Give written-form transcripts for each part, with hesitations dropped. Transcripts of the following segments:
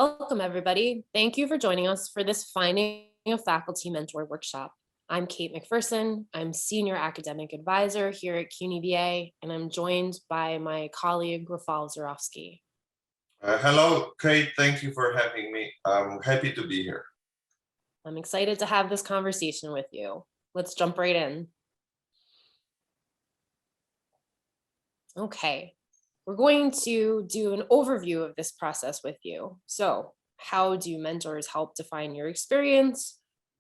Welcome, everybody. Thank you for joining us for this Finding a Faculty Mentor workshop. I'm Kate McPherson. I'm Senior Academic Advisor here at CUNY BA, and I'm joined by my colleague, Rafal Zarofsky. Hello, Kate. Thank you for having me. I'm happy to be here. I'm excited to have this conversation with you. Let's jump right in. Okay. We're going to do an overview of this process with you. So, how do mentors help define your experience?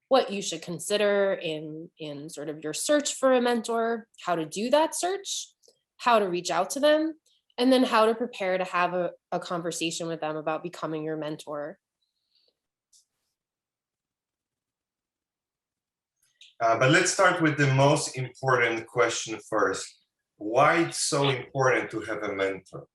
What you should consider in sort of your search for a mentor, how to do that search, how to reach out to them, and then how to prepare to have a conversation with them about becoming your mentor. But let's start with the most important question first. Why it's so important to have a mentor?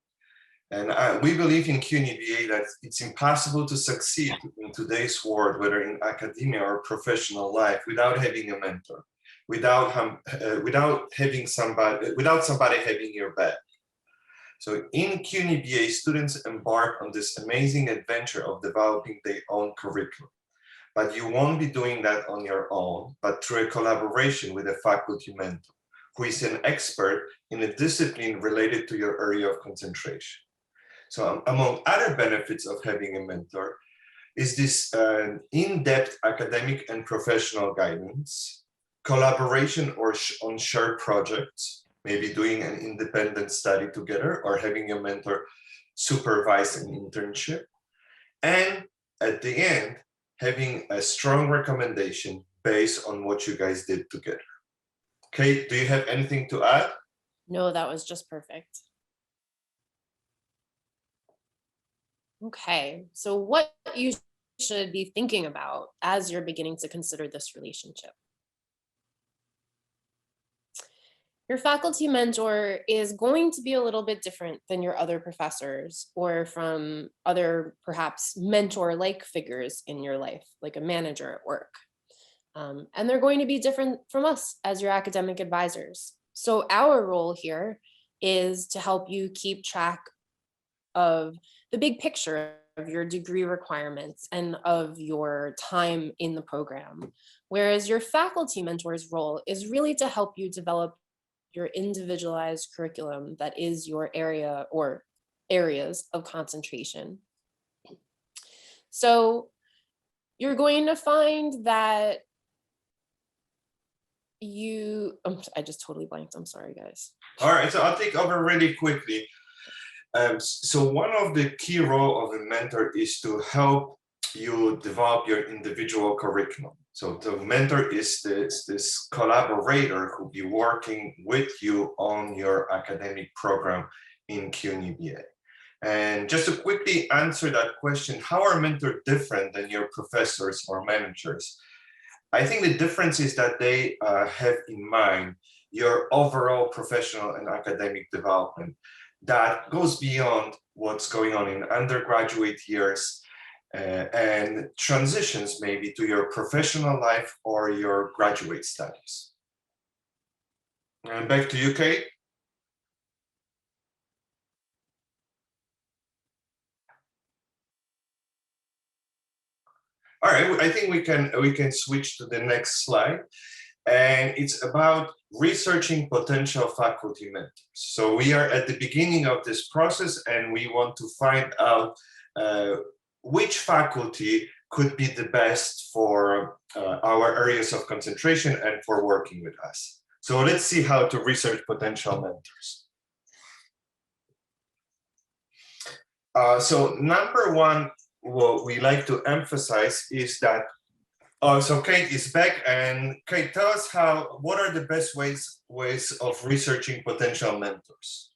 And we believe in CUNY BA that it's impossible to succeed in today's world, whether in academia or professional life, without having a mentor, without somebody having your back. So in CUNY BA, students embark on this amazing adventure of developing their own curriculum. But you won't be doing that on your own, but through a collaboration with a faculty mentor, who is an expert in a discipline related to your area of concentration. So among other benefits of having a mentor is this in-depth academic and professional guidance, collaboration on shared projects, maybe doing an independent study together or having a mentor supervise an internship. And at the end, having a strong recommendation based on what you guys did together. Kate, do you have anything to add? No, that was just perfect. Okay, so what you should be thinking about as you're beginning to consider this relationship. Your faculty mentor is going to be a little bit different than your other professors or from other perhaps mentor-like figures in your life, like a manager at work. And they're going to be different from us as your academic advisors. So our role here is to help you keep track of the big picture of your degree requirements and of your time in the program. Whereas your faculty mentor's role is really to help you develop your individualized curriculum that is your area or areas of concentration. So you're going to find that I just totally blanked. I'm sorry, guys. All right, so I'll take over really quickly. So one of the key roles of a mentor is to help you develop your individual curriculum. So the mentor is this collaborator who'll be working with you on your academic program in CUNY BA. And just to quickly answer that question, how are mentors different than your professors or managers? I think the difference is that they have in mind your overall professional and academic development that goes beyond what's going on in undergraduate years and transitions maybe to your professional life or your graduate studies. And back to you, Kate. All right, I think we can switch to the next slide. And it's about researching potential faculty mentors. So we are at the beginning of this process and we want to find out which faculty could be the best for our areas of concentration and for working with us. So let's see how to research potential mentors. So number one, what we like to emphasize is that so Kate is back, and Kate, tell us what are the best ways of researching potential mentors?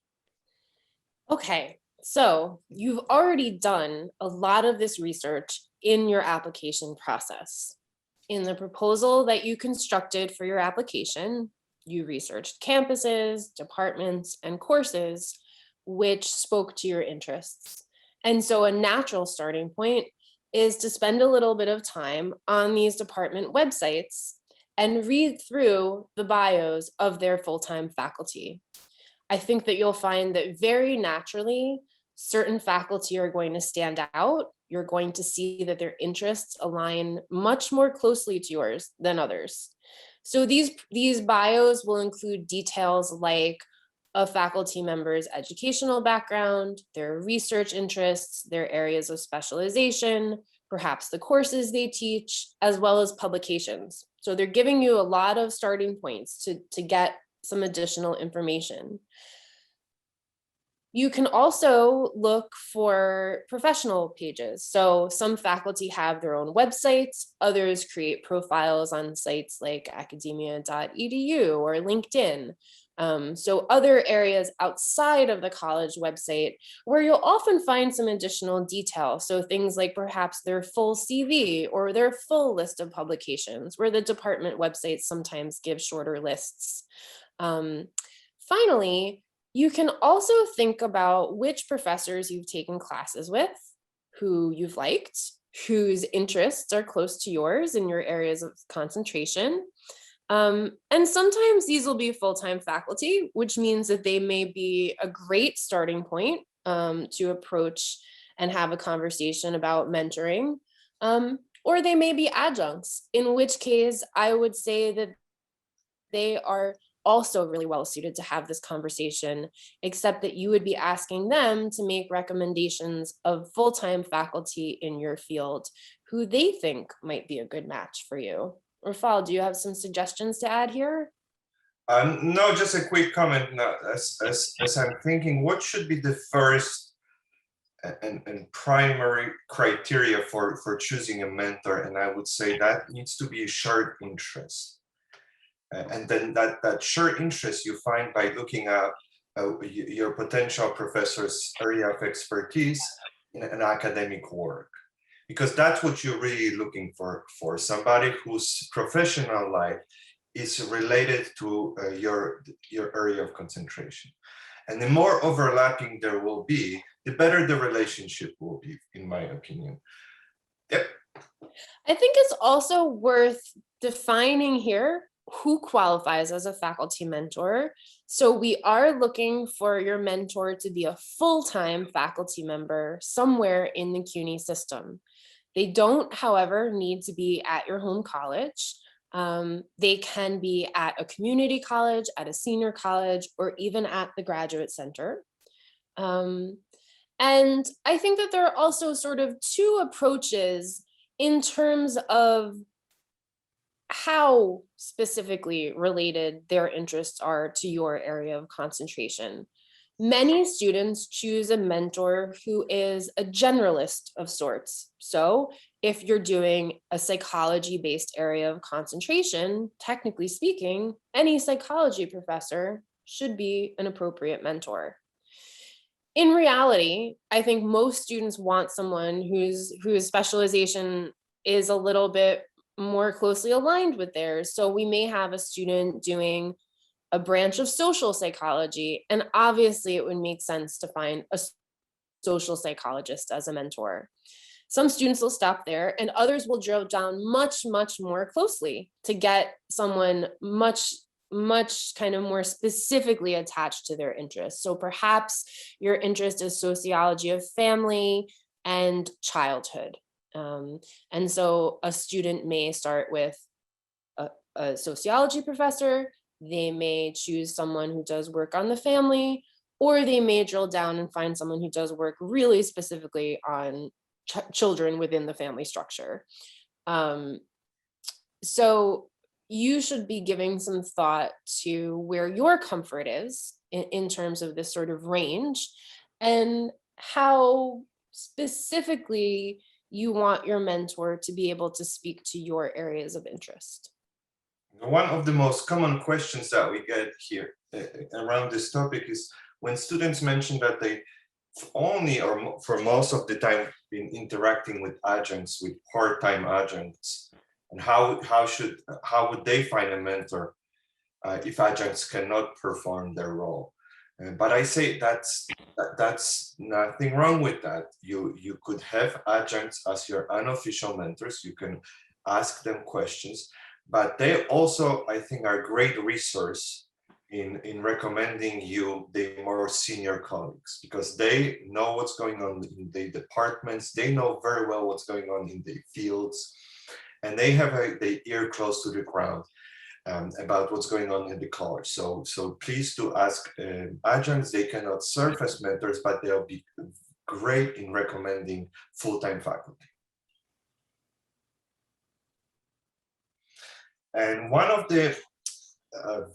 Okay, so you've already done a lot of this research in your application process. In the proposal that you constructed for your application, you researched campuses, departments, and courses which spoke to your interests. And so a natural starting point is to spend a little bit of time on these department websites and read through the bios of their full-time faculty. I think that you'll find that very naturally, certain faculty are going to stand out. You're going to see that their interests align much more closely to yours than others. So these bios will include details like a faculty member's educational background, their research interests, their areas of specialization, perhaps the courses they teach, as well as publications. So they're giving you a lot of starting points to get some additional information. You can also look for professional pages. So some faculty have their own websites, others create profiles on sites like academia.edu or LinkedIn. So other areas outside of the college website where you'll often find some additional detail. So things like perhaps their full CV or their full list of publications, where the department websites sometimes give shorter lists. Finally, you can also think about which professors you've taken classes with, who you've liked, whose interests are close to yours in your areas of concentration. And sometimes these will be full-time faculty, which means that they may be a great starting point to approach and have a conversation about mentoring. Or they may be adjuncts, in which case I would say that they are also really well suited to have this conversation, except that you would be asking them to make recommendations of full-time faculty in your field who they think might be a good match for you. Rafal, do you have some suggestions to add here? No, just a quick comment. Now, as I'm thinking, what should be the first and primary criteria for choosing a mentor? And I would say that needs to be a shared interest. And then that shared interest you find by looking at your potential professor's area of expertise in an academic work, because that's what you're really looking for somebody whose professional life is related to your area of concentration. And the more overlapping there will be, the better the relationship will be, in my opinion. Yep. I think it's also worth defining here who qualifies as a faculty mentor. So we are looking for your mentor to be a full-time faculty member somewhere in the CUNY system. They don't, however, need to be at your home college. They can be at a community college, at a senior college, or even at the graduate center. And I think that there are also sort of two approaches in terms of how specifically related their interests are to your area of concentration. Many students choose a mentor who is a generalist of sorts. So if you're doing a psychology-based area of concentration, technically speaking, any psychology professor should be an appropriate mentor. In reality, I think most students want someone whose specialization is a little bit more closely aligned with theirs. So we may have a student doing a branch of social psychology, and obviously it would make sense to find a social psychologist as a mentor. Some students will stop there, and others will drill down much, much more closely to get someone much kind of more specifically attached to their interests. So perhaps your interest is sociology of family and childhood. And so a student may start with a sociology professor, they may choose someone who does work on the family, or they may drill down and find someone who does work really specifically on children within the family structure. So you should be giving some thought to where your comfort is in terms of this sort of range and how specifically you want your mentor to be able to speak to your areas of interest. One of the most common questions that we get here around this topic is when students mention that they only or for most of the time been interacting with adjuncts, with part-time adjuncts, and how would they find a mentor if adjuncts cannot perform their role? But I say that's nothing wrong with that. You could have adjuncts as your unofficial mentors. You can ask them questions, but they also, I think, are a great resource in recommending you the more senior colleagues, because they know what's going on in the departments, they know very well what's going on in the fields, and they have the ear close to the ground about what's going on in the college. So please do ask adjuncts. They cannot serve as mentors, but they'll be great in recommending full-time faculty. And one of the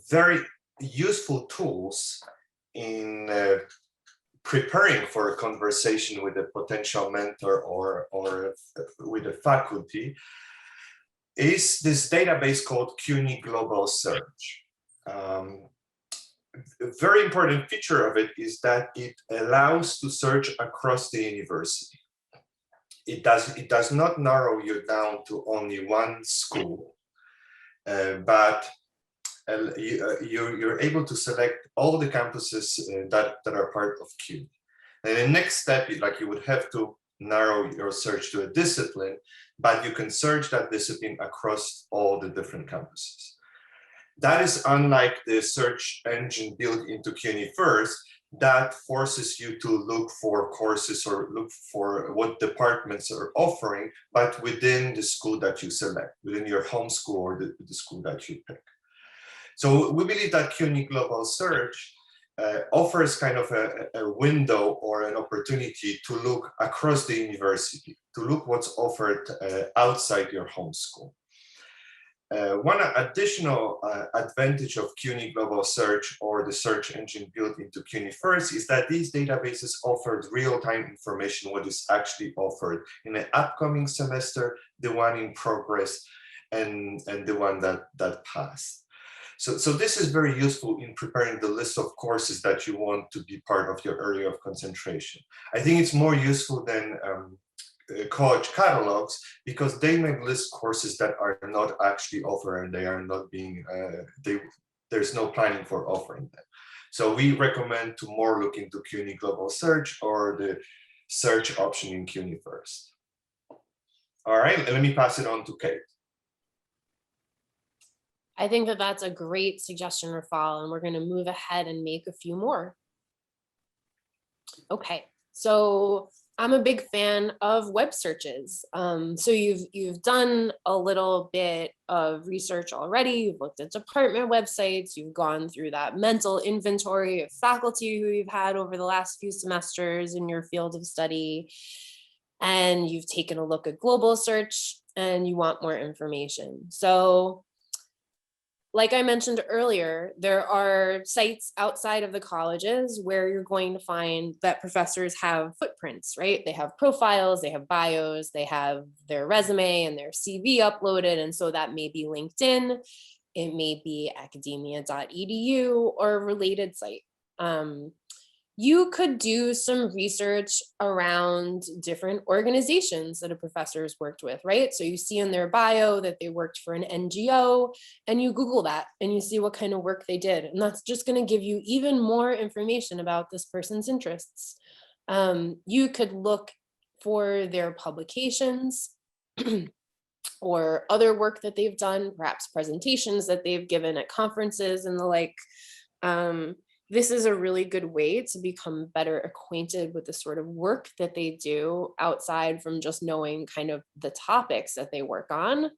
very useful tools in preparing for a conversation with a potential mentor or with a faculty is this database called CUNY Global Search. A very important feature of it is that it allows to search across the university. It does not narrow you down to only one school, but you're able to select all the campuses that are part of CUNY. And the next step is like you would have to narrow your search to a discipline, but you can search that discipline across all the different campuses. That is unlike the search engine built into CUNY First that forces you to look for courses or look for what departments are offering, but within the school that you select, within your home school or the school that you pick. So we believe that CUNY Global Search offers kind of a window or an opportunity to look across the university, to look what's offered outside your home school. One additional advantage of CUNY Global Search or the search engine built into CUNY First is that these databases offer real-time information, what is actually offered in the upcoming semester, the one in progress, and the one that passed. So this is very useful in preparing the list of courses that you want to be part of your area of concentration. I think it's more useful than college catalogs because they may list courses that are not actually offered and they are not being, there's no planning for offering them. So we recommend to more look into CUNY Global Search or the search option in CUNY First. All right, let me pass it on to Kate. I think that that's a great suggestion, Rafal, and we're going to move ahead and make a few more. Okay, so I'm a big fan of web searches. So you've done a little bit of research already. You've looked at department websites. You've gone through that mental inventory of faculty who you've had over the last few semesters in your field of study. And you've taken a look at global search and you want more information. So like I mentioned earlier, there are sites outside of the colleges where you're going to find that professors have footprints, right? They have profiles, they have bios, they have their resume and their CV uploaded. And so that may be LinkedIn, it may be academia.edu or a related site. You could do some research around different organizations that a professor has worked with, right? So you see in their bio that they worked for an NGO and you Google that and you see what kind of work they did. And that's just going to give you even more information about this person's interests. You could look for their publications or other work that they've done, perhaps presentations that they've given at conferences and the like. This is a really good way to become better acquainted with the sort of work that they do outside from just knowing kind of the topics that they work on.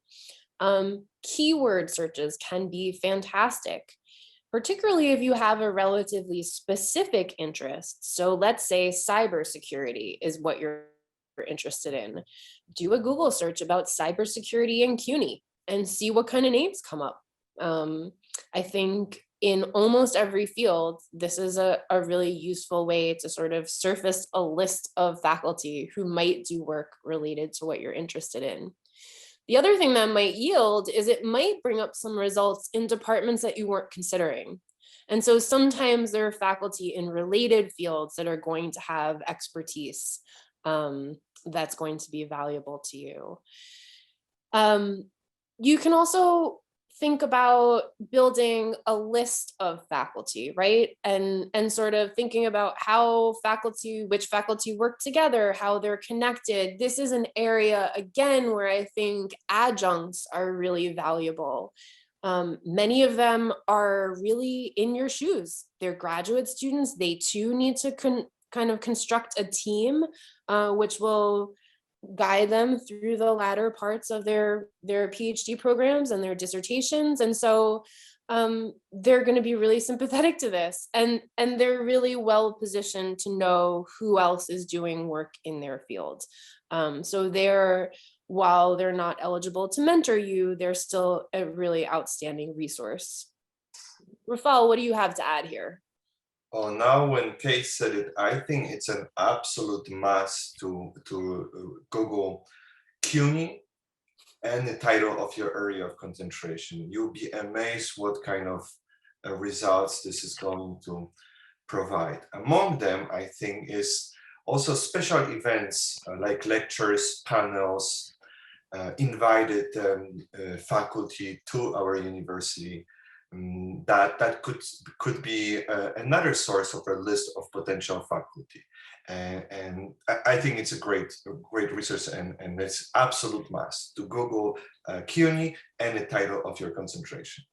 Keyword searches can be fantastic, particularly if you have a relatively specific interest. So let's say cybersecurity is what you're interested in. Do a Google search about cybersecurity in CUNY and see what kind of names come up. I think in almost every field, this is a really useful way to sort of surface a list of faculty who might do work related to what you're interested in. The other thing that might yield is it might bring up some results in departments that you weren't considering. And so sometimes there are faculty in related fields that are going to have expertise that's going to be valuable to you. You can also think about building a list of faculty, right? And sort of thinking about how which faculty work together, how they're connected. This is an area, again, where I think adjuncts are really valuable. Many of them are really in your shoes. They're graduate students. They too need to kind of construct a team, which will guide them through the latter parts of their PhD programs and their dissertations. And so they're going to be really sympathetic to this, and they're really well positioned to know who else is doing work in their field. So while they're not eligible to mentor you, they're still a really outstanding resource. Rafal, what do you have to add here? Oh, now when Kate said it, I think it's an absolute must to Google CUNY and the title of your area of concentration. You'll be amazed what kind of results this is going to provide. Among them, I think, is also special events like lectures, panels, invited faculty to our university. That could be another source of a list of potential faculty, and I think it's a great resource, and it's absolute must to Google CUNY and the title of your concentration.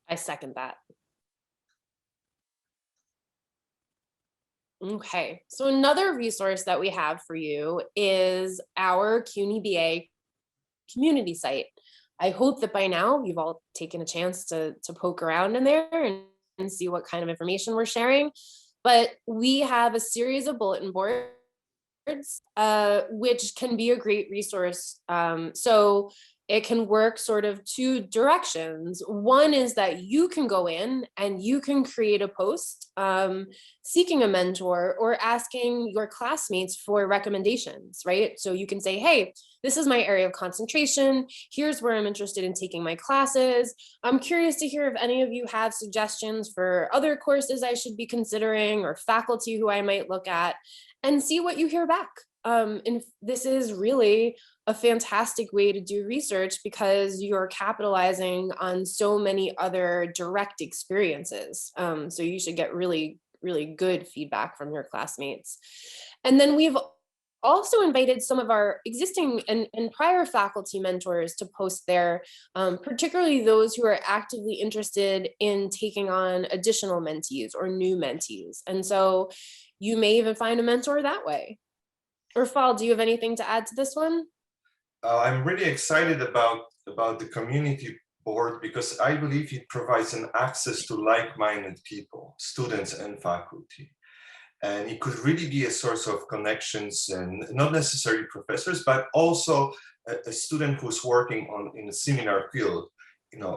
I second that. Okay, so another resource that we have for you is our CUNY BA community site. I hope that by now you've all taken a chance to poke around in there and see what kind of information we're sharing. But we have a series of bulletin boards, which can be a great resource. So it can work sort of two directions. One is that you can go in and you can create a post seeking a mentor or asking your classmates for recommendations, right? So you can say, hey, this is my area of concentration. Here's where I'm interested in taking my classes. I'm curious to hear if any of you have suggestions for other courses I should be considering or faculty who I might look at, and see what you hear back. And this is really a fantastic way to do research because you're capitalizing on so many other direct experiences. So you should get really, really good feedback from your classmates. And then we've also invited some of our existing and prior faculty mentors to post there, particularly those who are actively interested in taking on additional mentees or new mentees. And so you may even find a mentor that way. Rafal, do you have anything to add to this one? I'm really excited about the community board because I believe it provides an access to like-minded people, students and faculty. And it could really be a source of connections, and not necessarily professors, but also a student who's working in a similar field,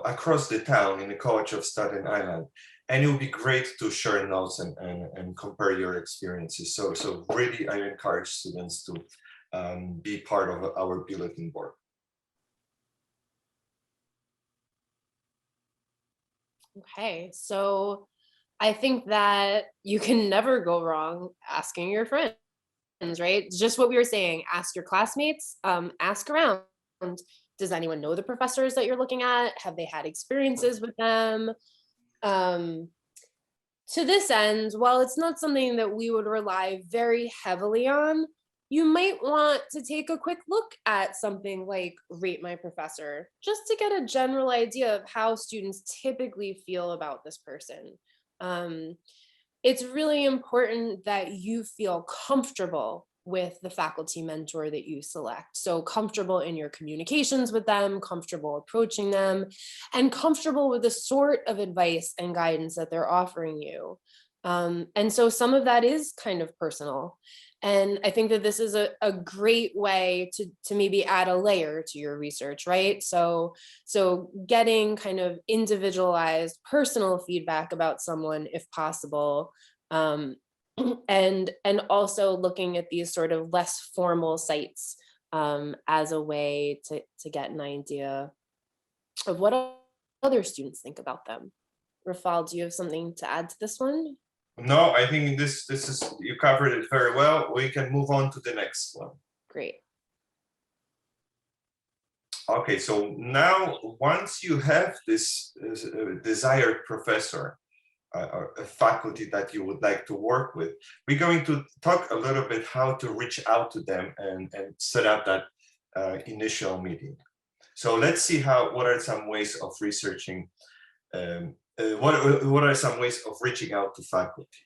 across the town in the College of Staten Island. And it would be great to share notes and compare your experiences. So really, I encourage students to be part of our bulletin board. Okay, so I think that you can never go wrong asking your friends, right? It's just what we were saying. Ask your classmates, ask around. Does anyone know the professors that you're looking at? Have they had experiences with them? To this end, while it's not something that we would rely very heavily on, you might want to take a quick look at something like Rate My Professor, just to get a general idea of how students typically feel about this person. It's really important that you feel comfortable with the faculty mentor that you select. So comfortable in your communications with them, comfortable approaching them, and comfortable with the sort of advice and guidance that they're offering you. And so some of that is kind of personal. And I think that this is a great way to maybe add a layer to your research, right? So getting kind of individualized personal feedback about someone if possible, and also looking at these sort of less formal sites as a way to get an idea of what other students think about them. Rafal, do you have something to add to this one? No, I think this is, you covered it very well. We can move on to the next one. Great. Okay, so now once you have this desired professor or a faculty that you would like to work with, we're going to talk a little bit how to reach out to them and set up that initial meeting. So let's see what are some ways of researching, what are some ways of reaching out to faculty.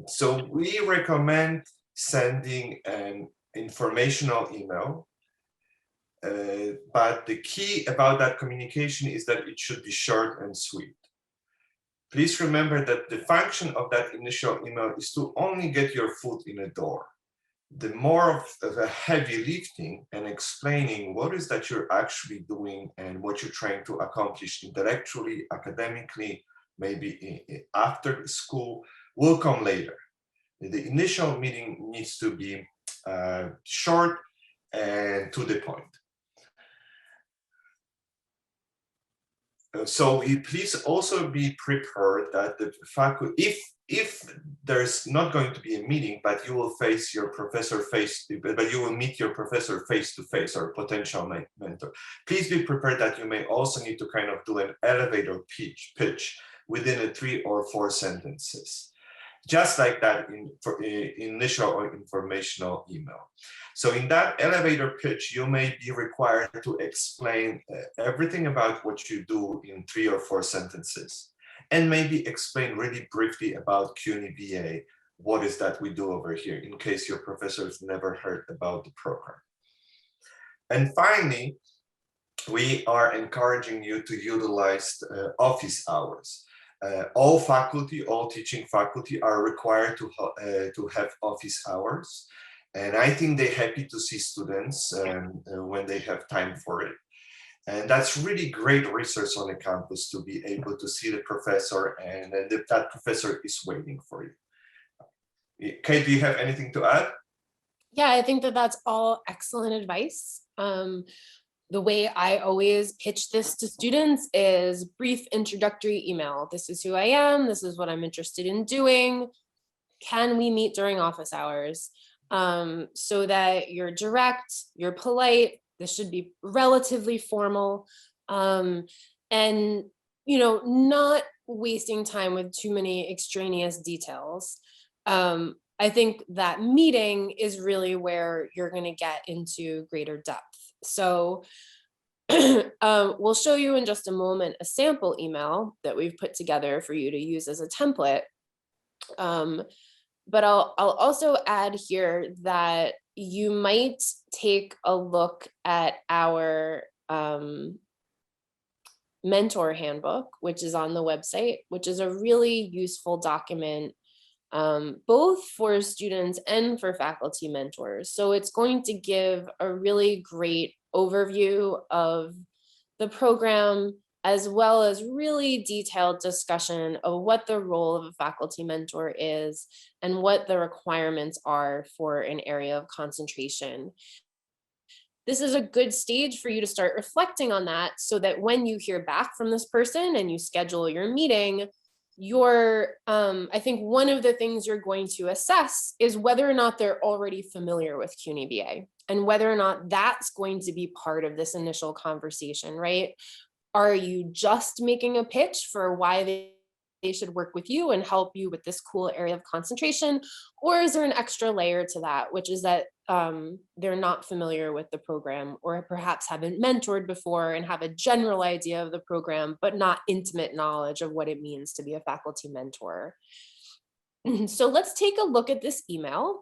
So we recommend sending an informational email, but the key about that communication is that it should be short and sweet. Please remember that the function of that initial email is to only get your foot in the door. The more of a heavy lifting and explaining what is that you're actually doing and what you're trying to accomplish intellectually, academically, maybe after school, will come later. The initial meeting needs to be short and to the point. So please also be prepared that the faculty, if there's not going to be a meeting, but you will face your professor but you will meet your professor face to face or potential mentor, please be prepared that you may also need to kind of do an elevator pitch within 3 or 4 sentences, just like that for initial or informational email. So in that elevator pitch, you may be required to explain everything about what you do in 3 or 4 sentences, and maybe explain really briefly about CUNY BA, what is that we do over here, in case your professors never heard about the program. And finally, we are encouraging you to utilize office hours. All faculty, all teaching faculty are required to have office hours. And I think they're happy to see students when they have time for it. And that's really great research on the campus to be able to see the professor, and that professor is waiting for you. Kate, do you have anything to add? Yeah, I think that that's all excellent advice. The way I always pitch this to students is brief introductory email. This is who I am. This is what I'm interested in doing. Can we meet during office hours? So that you're direct, you're polite. This should be relatively formal, and not wasting time with too many extraneous details. I think that meeting is really where you're going to get into greater depth. So we'll show you in just a moment a sample email that we've put together for you to use as a template. But I'll also add here that you might take a look at our mentor handbook, which is on the website, which is a really useful document, both for students and for faculty mentors. So it's going to give a really great overview of the program, as well as really detailed discussion of what the role of a faculty mentor is and what the requirements are for an area of concentration. This is a good stage for you to start reflecting on that, so that when you hear back from this person and you schedule your meeting, I think one of the things you're going to assess is whether or not they're already familiar with CUNY BA, and whether or not that's going to be part of this initial conversation, right? Are you just making a pitch for why they should work with you and help you with this cool area of concentration? Or is there an extra layer to that, which is that they're not familiar with the program, or perhaps haven't mentored before and have a general idea of the program, but not intimate knowledge of what it means to be a faculty mentor? So let's take a look at this email.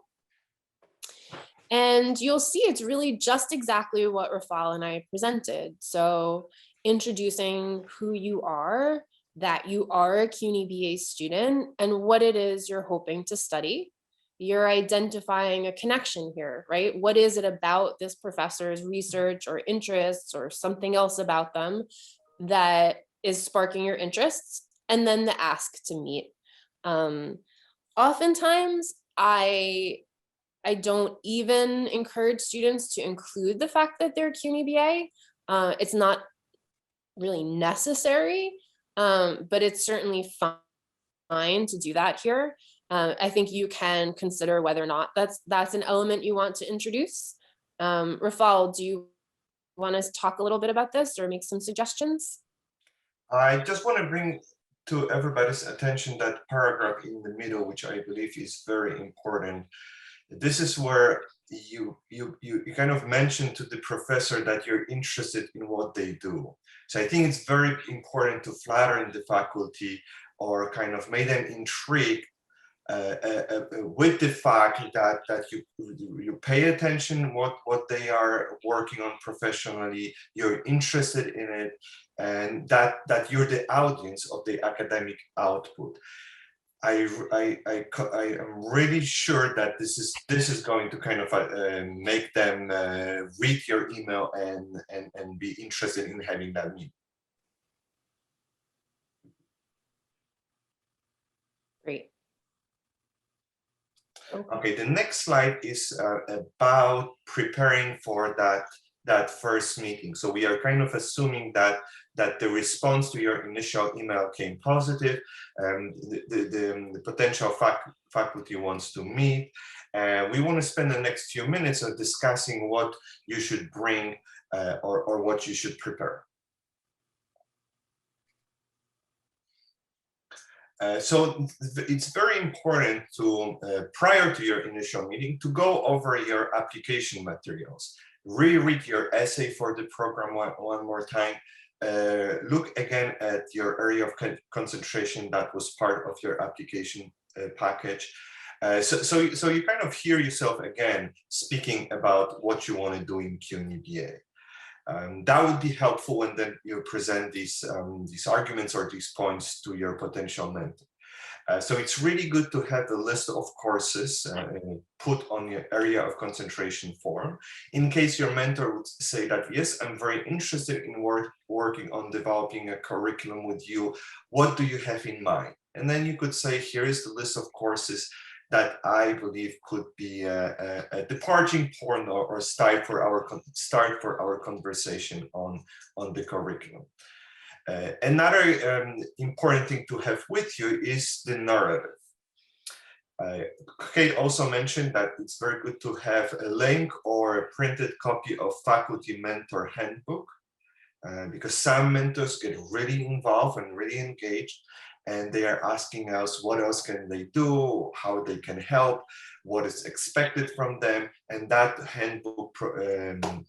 And you'll see it's really just exactly what Rafal and I presented. So introducing who you are, that you are a CUNY BA student, and what it is you're hoping to study. You're identifying a connection here, right? What is it about this professor's research or interests or something else about them that is sparking your interests? And then the ask to meet. Oftentimes, I don't even encourage students to include the fact that they're CUNY BA. It's not really necessary, but it's certainly fine to do that here. I think you can consider whether or not that's an element you want to introduce. Rafal, do you want to talk a little bit about this or make some suggestions? I just want to bring to everybody's attention that paragraph in the middle, which I believe is very important. This is where you kind of mention to the professor that you're interested in what they do. So I think it's very important to flatter the faculty or kind of make them intrigued with the fact that you pay attention what they are working on professionally, you're interested in it, and that you're the audience of the academic output. I am really sure that this is going to kind of make them read your email and be interested in having that meeting. Great. Okay, the next slide is about preparing for that first meeting. So we are kind of assuming that the response to your initial email came positive. The potential faculty wants to meet. We want to spend the next few minutes on discussing what you should bring or what you should prepare. So it's very important to, prior to your initial meeting, to go over your application materials, reread your essay for the program one more time, look again at your area of concentration that was part of your application package. So you kind of hear yourself again speaking about what you want to do in CUNY BA. That would be helpful when then you present these arguments or these points to your potential mentor. So it's really good to have a list of courses put on your area of concentration form, in case your mentor would say that, yes, I'm very interested in working on developing a curriculum with you. What do you have in mind? And then you could say, here is the list of courses that I believe could be a departing point or start for our conversation on the curriculum. Another important thing to have with you is the narrative. Kate also mentioned that it's very good to have a link or a printed copy of faculty mentor handbook, because some mentors get really involved and really engaged, and they are asking us what else can they do, how they can help, what is expected from them, and that handbook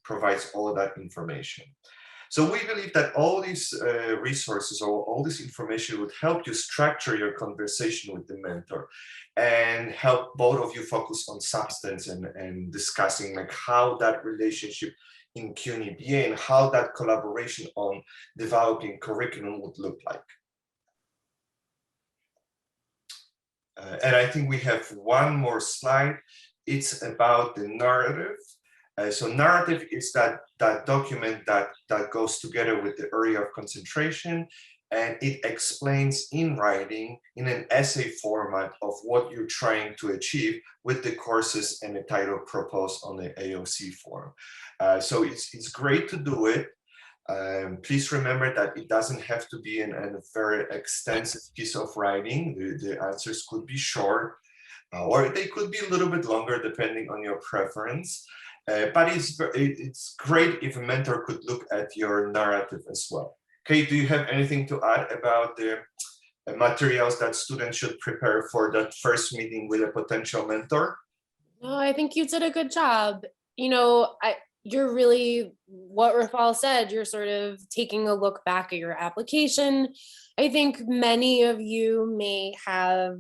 provides all that information. So we believe that all these resources or all this information would help you structure your conversation with the mentor and help both of you focus on substance and discussing like how that relationship in CUNY BA and how that collaboration on developing curriculum would look like. And I think we have one more slide. It's about the narrative. So narrative is that document that goes together with the area of concentration, and it explains in writing in an essay format of what you're trying to achieve with the courses and the title proposed on the AOC form. So it's great to do it. Please remember that it doesn't have to be a very extensive piece of writing. The answers could be short, or they could be a little bit longer depending on your preference. But it's great if a mentor could look at your narrative as well. Kate, do you have anything to add about the materials that students should prepare for that first meeting with a potential mentor? No, I think you did a good job. You know, you're really, what Rafal said, you're sort of taking a look back at your application. I think many of you may have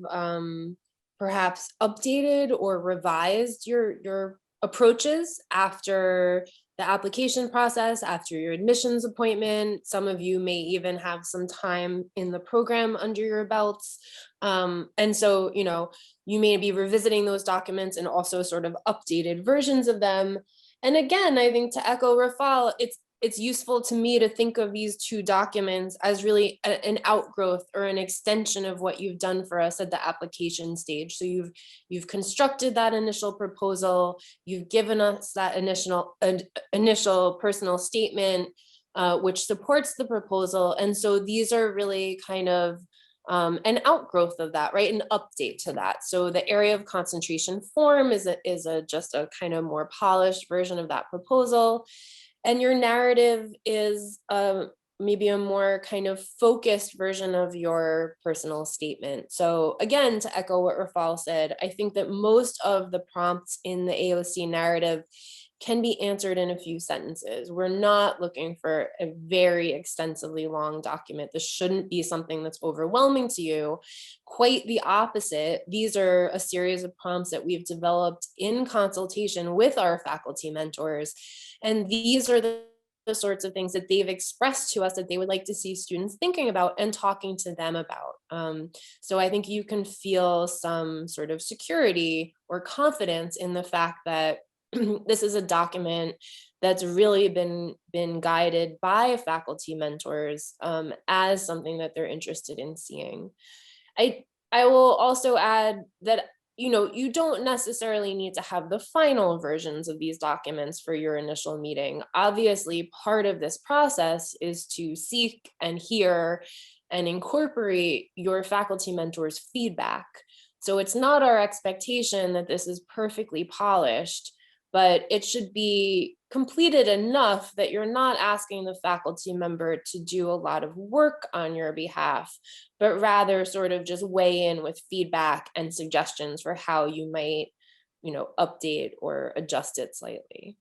perhaps updated or revised your approaches after the application process, after your admissions appointment. Some of you may even have some time in the program under your belts. And so, you know, you may be revisiting those documents and also sort of updated versions of them. And again, I think to echo Rafal, it's useful to me to think of these two documents as really an outgrowth or an extension of what you've done for us at the application stage. So you've constructed that initial proposal, you've given us that initial personal statement, which supports the proposal. And so these are really kind of an outgrowth of that, right? An update to that. So the area of concentration form is just a kind of more polished version of that proposal. And your narrative is maybe a more kind of focused version of your personal statement. So again, to echo what Rafal said, I think that most of the prompts in the AOC narrative can be answered in a few sentences. We're not looking for a very extensively long document. This shouldn't be something that's overwhelming to you. Quite the opposite. These are a series of prompts that we've developed in consultation with our faculty mentors. And these are the sorts of things that they've expressed to us that they would like to see students thinking about and talking to them about. So I think you can feel some sort of security or confidence in the fact that this is a document that's really been guided by faculty mentors as something that they're interested in seeing. I will also add that you don't necessarily need to have the final versions of these documents for your initial meeting. Obviously, part of this process is to seek and hear and incorporate your faculty mentors' feedback. So it's not our expectation that this is perfectly polished, but it should be completed enough that you're not asking the faculty member to do a lot of work on your behalf, but rather sort of just weigh in with feedback and suggestions for how you might, update or adjust it slightly.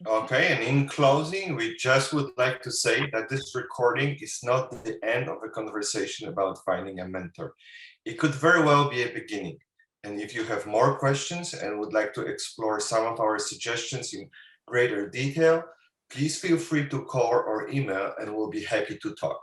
Okay, and in closing, we just would like to say that this recording is not the end of a conversation about finding a mentor. It could very well be a beginning. And if you have more questions and would like to explore some of our suggestions in greater detail, please feel free to call or email and we'll be happy to talk.